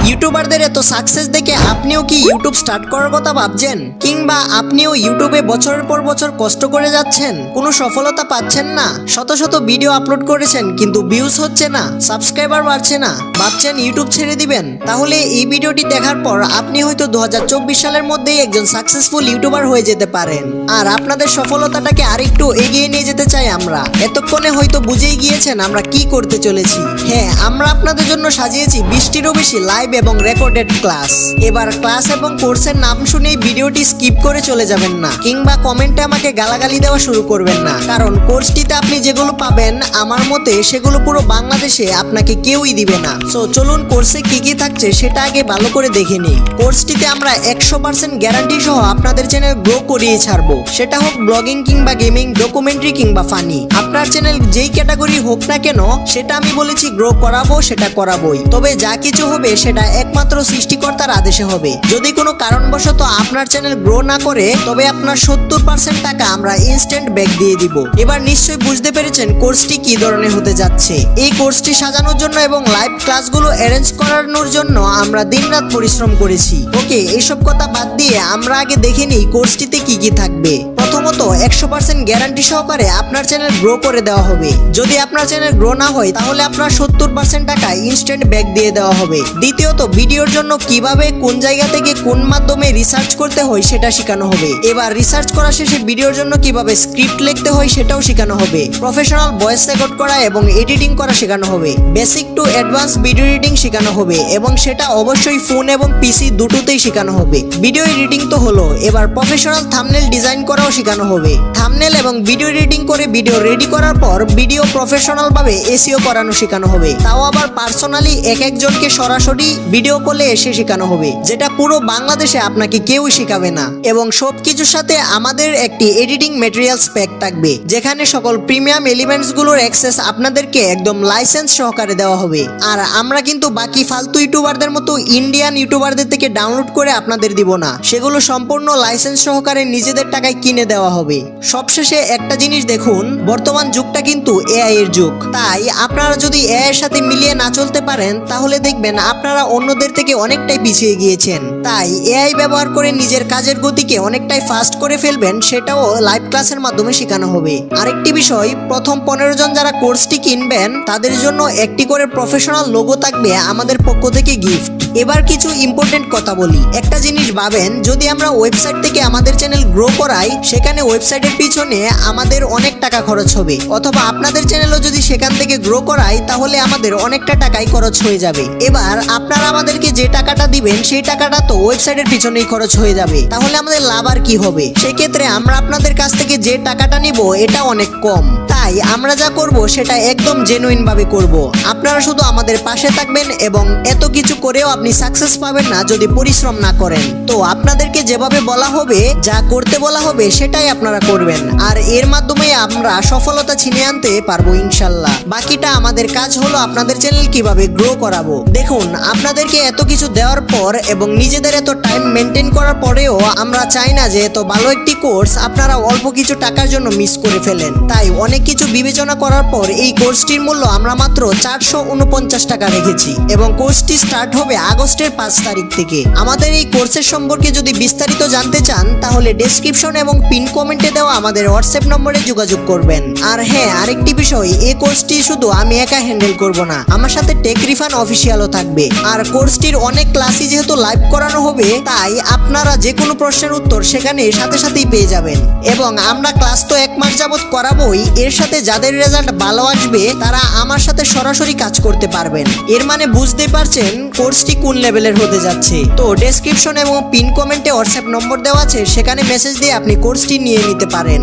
ইউটিউবারদের এত সাকসেস দেখে আপনিও কি ইউটিউব স্টার্ট করার কথা ভাবছেন, কিংবা আপনিও ইউটিউবে বছরের পর বছর কষ্ট করে যাচ্ছেন, কোনো সফলতা পাচ্ছেন না, শত শত ভিডিও আপলোড করেছেন কিন্তু ভিউজ হচ্ছে না, সাবস্ক্রাইবার বাড়ছে না, ভাবছেন ইউটিউব ছেড়ে দিবেন? তাহলে এই ভিডিওটি দেখার পর আপনি হয়তো 2024 সালের মধ্যেই একজন সাকসেসফুল ইউটিউবার হয়ে যেতে পারেন। আর আপনাদের সফলতাটাকে আরেকটু এগিয়ে নিয়ে যেতে চাই আমরা। এতক্ষণে হয়তো বুঝেই গিয়েছেন আমরা কি করতে চলেছি। হ্যাঁ, আমরা আপনাদের জন্য সাজিয়েছি 20টিরও বেশি লাইভ এবং রেকর্ডেড ক্লাস। এবার ক্লাস এবং কোর্সের নাম শুনেই ভিডিওটি স্কিপ করে চলে যাবেন না, কিংবা কমেন্টে আমাকে গালাগালি দেওয়া শুরু করবেন না, কারণ কোর্সটিতে আপনি যেগুলো পাবেন আমার মতে সেগুলো পুরো বাংলাদেশে আপনাকে কেউই দিবে না। সো চলুন কোর্সে কি কি থাকছে সেটা আগে ভালো করে দেখে নিই। কোর্সটিতে আমরা 100% গ্যারান্টি সহ আপনাদের চ্যানেল গ্রো করিয়ে ছাড়বো, সেটা হোক ব্লগিং কিংবা গেমিং, ডকুমেন্টারি কিংবা ফানি। আপনার চ্যানেল যেই ক্যাটাগরি হোক না কেন সেটা আমি বলেছি গ্রো করাবো, সেটা করাবোই। তবে যা কিছু হবে সেটা একমাত্র সৃষ্টিকর্তার আদেশে হবে। যদি কোনো কারণবশত আপনার চ্যানেল গ্রো না করে তবে আপনার 70% টাকা আমরা ইনস্ট্যান্ট ব্যাক দিয়ে দিব। এবার নিশ্চয়ই বুঝতে পেরেছেন কোর্সটি কি ধরনের হতে যাচ্ছে। এই কোর্সটি সাজানোর জন্য এবং লাইভ ক্লাসগুলো অ্যারেঞ্জ করানোর জন্য আমরা দিনরাত পরিশ্রম করেছি। ওকে, এইসব কথা বাদ দিয়ে আমরা আগে দেখে নিই কোর্সটিতে কি কি থাকবে। প্রথমত 100% গ্যারান্টি সহকারে আপনার চ্যানেল গ্রো করে দেওয়া হবে। যদি আপনার চ্যানেল গ্রো না হয় তাহলে আপনার 70% টাকা ইনস্ট্যান্ট ব্যাক দিয়ে দেওয়া হবে। দ্বিতীয়ত ভিডিওর জন্য কিভাবে, কোন জায়গা থেকে, কোন মাধ্যমে রিসার্চ করতে হয় সেটা শেখানো হবে। এবার রিসার্চ করা শেষে ভিডিওর জন্য কিভাবে স্ক্রিপ্ট লিখতে হয় সেটাও শেখানো হবে। প্রফেশনাল ভয়েস রেকর্ড করা এবং এডিটিং করা শেখানো হবে। Basic to advance video editing শেখানো হবে এবং সেটা অবশ্যই ফোন এবং পিসি দুটোতেই শেখানো হবে। ভিডিও এডিটিং তো হলো, এবার প্রফেশনাল থাম্বনেল ডিজাইন করাও শেখানো হবে। থাম্বনেল এবং ভিডিও এডিটিং করে ভিডিও রেডি করার পর ভিডিও প্রফেশনাল ভাবে এসইও করানো শেখানো হবে। তাও আবার পার্সোনালি এক একজনকে সরাসরি ভিডিও কলে এসে শেখানো হবে, যেটা পুরো বাংলাদেশে আপনাকে কেউ শেখাবে না। এবং সবকিছুর সাথে আমাদের একটি এডিটিং ম্যাটেরিয়ালস প্যাক থাকবে, যেখানে সকল প্রিমিয়াম এলিমেন্টস গুলোর অ্যাক্সেস আপনাদেরকে একদম লাইসেন্স সহকারে দেওয়া হবে। আর আমরা কিন্তু বাকি ফালতু ইউটিউবারদের মতো ইন্ডিয়ান ইউটিউবারদের থেকে ডাউনলোড করে আপনাদের দিব না, সেগুলো সম্পূর্ণ লাইসেন্স সহকারে নিজেদের টাকায় কিনে দেওয়া হবে। সবশেষে একটা জিনিস দেখুন, বর্তমান যুগটা কিন্তু এআই এর যুগ। তাই আপনারা যদি এআই এর সাথে মিলিয়ে না চলতে পারেন তাহলে দেখবেন আপনারা অন্যদের থেকে অনেকটাই পিছিয়ে গিয়েছেন। তাই এআই ব্যবহার করে নিজের কাজের গতিকে অনেকটাই ফাস্ট করে ফেলবেন, সেটাও লাইভ ক্লাসের মাধ্যমে শেখানো হবে। আরেকটি বিষয়, প্রথম 15 জন যারা কোর্সটি কিনবেন তাদের জন্য একটি করে প্রফেশনাল লোগো থাকবে আমাদের পক্ষ থেকে গিফট। এবার কিছু ইম্পর্টেন্ট কথা বলি। একটা জিনিস ভাবেন, যদি আমরা ওয়েবসাইট থেকে আমাদের চ্যানেল গ্রো করাই সেখানে ওয়েবসাইটের পিছনে আমাদের অনেক টাকা খরচ হবে, অথবা আপনাদের চ্যানেলও যদি সেখান থেকে গ্রো করাই তাহলে আমাদের অনেকটা টাকাই খরচ হয়ে যাবে। এবার আপনারা আমাদেরকে যে টাকাটা দিবেন সেই টাকাটা তো ওয়েবসাইটের পিছনেই খরচ হয়ে যাবে, তাহলে আমাদের লাভ আর কি হবে? সেক্ষেত্রে আমরা আপনাদের কাছ থেকে যে টাকাটা নিব এটা অনেক কম। তাই আমরা যা করব সেটা একদম জেনুইন ভাবে করব। আপনারা শুধু আমাদের পাশে থাকবেন এবং এত কিছু করেও আপনি সাকসেস পাবেন না যদি পরিশ্রম না করেন। তো আপনাদেরকে যেভাবে বলা হবে, যা করতে বলা হবে সেটাই আপনারা করবেন, আর এর মাধ্যমে আমরা সফলতা ছিনিয়ে আনতে পারবো ইনশাল্লাহ। বাকিটা আমাদের কাজ হলো আপনাদের চ্যানেল কিভাবে গ্রো করাবো। দেখুন, আপনাদেরকে এত কিছু দেওয়ার পর এবং নিজেদের এত টাইম মেনটেন করার পরেও আমরা চাই না যে এত ভালো একটি কোর্স আপনারা অল্প কিছু টাকার জন্য মিস করে ফেলেন। তাই অনেক কিছু বিবেচনা করার পর এই কোর্সটির মূল্য আমরা মাত্র 449 টাকা রেখেছি এবং কোর্সটি স্টার্ট হবে আগস্টের 5 তারিখ থেকে। আমাদের এই কোর্সের সম্পর্কে যদি বিস্তারিত জানতে চান তাহলে ডেসক্রিপশন এবং পিন কমেন্টে দেওয়া আমাদের হোয়াটসঅ্যাপ নম্বরে যোগাযোগ করবেন। আর হ্যাঁ, আরেকটি বিষয়, এই কোর্সটি শুধু আমি একা হ্যান্ডেল করব না, আমার সাথে টেক রিফান অফিসিয়ালও থাকবে। আর কোর্সটির অনেক ক্লাসই যেহেতু লাইভ করানো হবে তাই আপনারা যে কোনো প্রশ্নের উত্তর সেখানে সাথে সাথেই পেয়ে যাবেন। এবং আমরা ক্লাস তো 1 মাস যাবত করাবোই, এর সাথে যাদের রেজাল্ট ভালো আসবে তারা আমার সাথে সরাসরি কাজ করতে পারবেন। এর মানে বুঝতেই পারছেন কোর্সটি কোন লেভেলের হতে যাচ্ছে। তো ডেসক্রিপশন এবং পিন কমেন্টে হোয়াটসঅ্যাপ নম্বর দেওয়া আছে, সেখানে মেসেজ দিয়ে আপনি কোর্সটি নিয়ে নিতে পারেন।